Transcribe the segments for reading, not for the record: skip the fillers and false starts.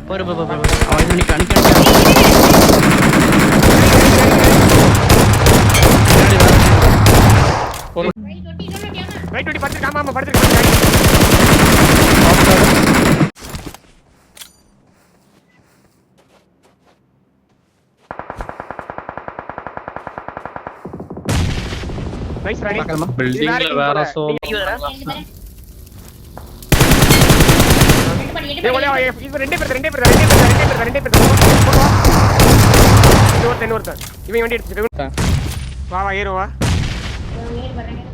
Bore அவன் இது நிக்க ரைட் ஓடி படுத்து ஆமா படுத்து நைஸ் ராணி பில்டிங்ல வேற சோ ஏய் ஒளே இது ரெண்டே பேர் இன்னொருத்தன் இவன் வண்டி எடுத்துட்டு வா ஏறும் வா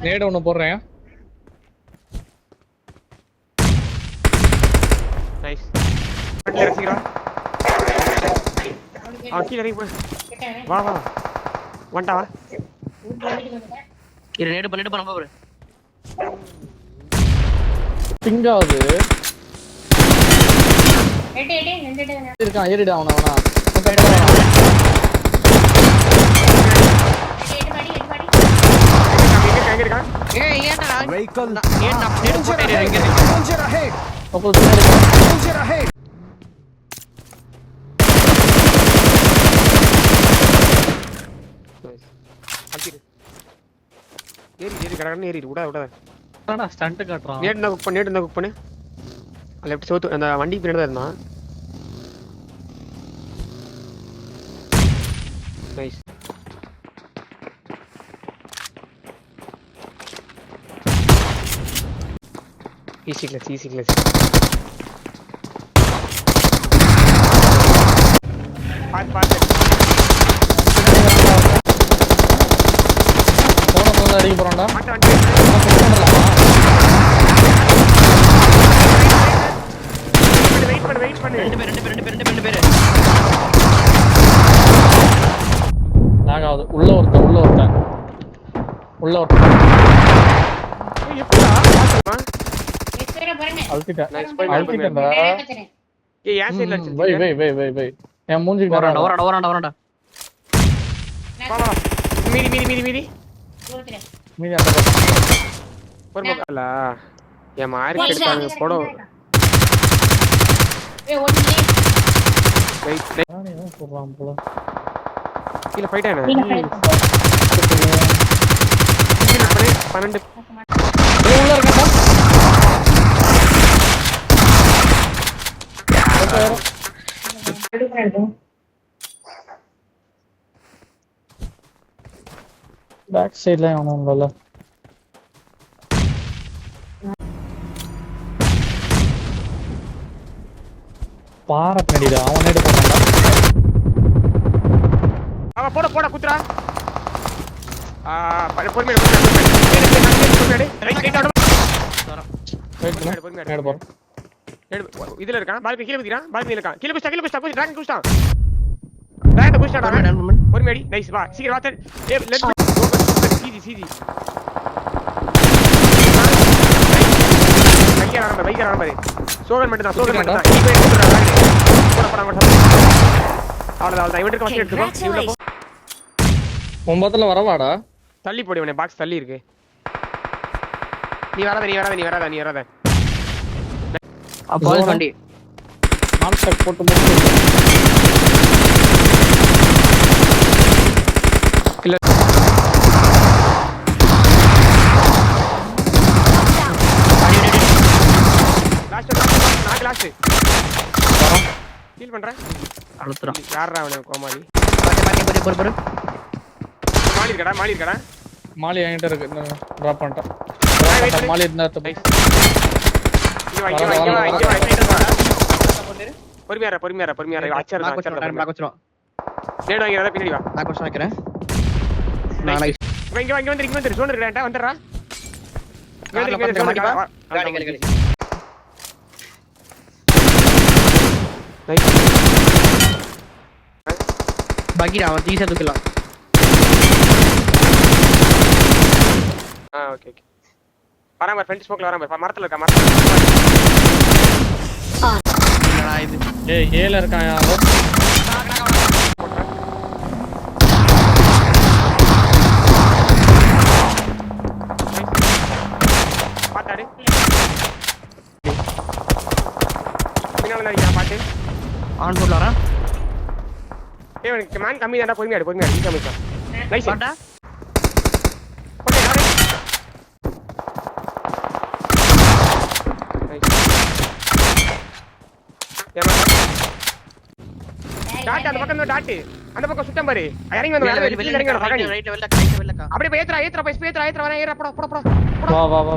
நேடு ஒன்னு போடுறேன் நைஸ் பட்ல ரசிக்கிறோம் கீழ இறங்கி போ வா வண்டா வா இரு நேடு பண்ணிட்டு போறோம் பாரு பிங்காவது எடே இருக்கான் ஏறிடா அவனா எங்க இருக்கான் ஏய் ஏன்டா Vehicle ஏன்டா நேடு போட்டே இங்க danger ahead. அப்போ பின்னாடி Danger ahead. ஏறி கடகடன்னு ஏறி விடாத தான்டா ஸ்டண்ட் காட்றான் நேடு தான் குக் பண்ணு லெஃப்ட் சவுத் அந்த வண்டி பின்னாடி தான் இருந்தான் நைஸ் ஈஸி கிளாஸ் பாத்து போன அடிக்க போறான்டா வெயிட் பண்ணு ரெண்டு பேர் லாக் ஆகுது உள்ள ஒருத்தன் அழுத்திட்டேன்டா ஏய் யார் சைடுல வச்சிருக்கீங்க வை என் மூஞ்சிக்கு ஓரண்டா வா மீதி மீதி அந்த ஒரு பக்கம்ல ஏன் மார்க் எடுத்தாங்க போடோ வெயிட் நானே போறான் போல கீழ ஃபைட் ஆனா கீழ 12 உள்ள இருக்கடா பேக் சைடுல அவனோங்கல பாற பின்னாடிடா அவன் நேடு போறான்டா அவ போட குத்துறா பொறுமையா ரைட் ஆடு வெயிட் பண்ணு நேடு போறேன் இதுல இருக்கான் பால்கனி கீழ குதிறான் பால்கனில இருக்கான் கீழ குதிச்சா டிராகன் குதிச்சான் டிராகன் குதிச்சாடா பொறுமையா அடி நைஸ் வா சீக்கிரம் வா ஏய் லெட்ஸ் சீதி பைக்கர் ஆரம்ப சோகன் மட்டும் தான் இப்போ எடுத்துறா போடா அவ்வளவுதான் இவன் இருக்க வச்சு எடுத்துக்கோ இவ்வளவு போ ஒன்பதுல வரவாடா தள்ளி போடு இவனே பாக்ஸ் தள்ளி இருக்கு நீ வராத அப்போ வண்டி நான் ஸ்டக் போட்டு முடிச்சு இல்ல லாஸ்ட் ஃபீல் பண்றேன் அழுத்துறான் யாரா அவனே கோமாளி பொறு மாலி இருக்கடா மாலி என்கிட்ட இருக்கு டிராப் பண்ணிட்டேன் மாலி இருந்தா தப்பு பொறுமையா அச்சர் நேடு வாங்கறத பின்னாடி வா நான் கொஸ்டின் வைக்கிறேன் இங்க வந்து சோன் இருக்கடா வந்துறா காடி பாக்கிடா அவன் தீசா தூக்கலாம் ஓகே வராம ஃப்ரெண்ட் ஸ்மோக்ல வராம மரத்துல இருக்கா என்னடா இது ஏய் ஏல இருக்கான் யாரோ பாத்தாடு பின்னால நினைக்கிறேன் பாத்து ஆன் போட்ல வரேன். ஏய் உனக்கு மேன் கம்மி தான்டா, பொறுமையா ஈஸியா முடிச்சா. நைஸ் வாடா. ஓகே நானே. நைஸ். ஏமா டாட் அந்த பக்கம் டாட். அந்த பக்கம் சுத்தம் பாரு. இறங்கி வந்து வெளிய இறங்கி வர பகானி. ரைட் வெள்ளக்கா. அப்படியே போய் ஏத்துறா பைஸ் ஏத்துறா வரேன் ஏறா போடா.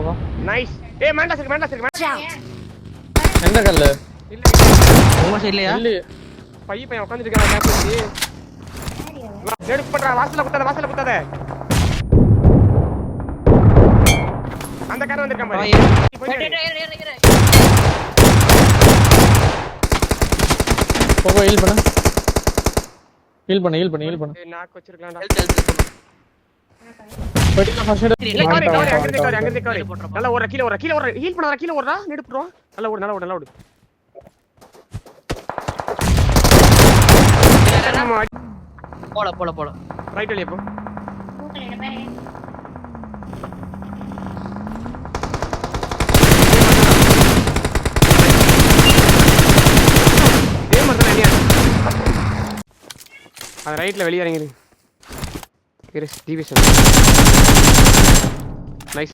வா நைஸ். ஏய் மேண்டா இருக்கு. எந்த கல்லு இல்ல உங்க சைடுல இல்லையா? இல்ல பையன் உட்கார்ந்திட்டு இருக்கான் கேப் வச்சு. எடுத்து பண்றா வாசல்ல குத்தாத. அந்த கார் வந்திருக்கான் பாரு. போகோ ஹீல் பண்ணு. நாக்கு வச்சிருக்கலாம்டா. போய்ட்டு ஃபர்ஸ்ட் இல்ல கவரி. நல்லா ஓடுற கீழ ஹீல் பண்ணாத கீழ ஓடுறா நெடுப்புறோம். நல்லா ஓடு. போல. ரைட் வழியா போ. இதே மாதிரி தான் இல்லையா? அது ரைட்ல வெளிய இறங்கிரு. இரு டிவிஷன். நைஸ்.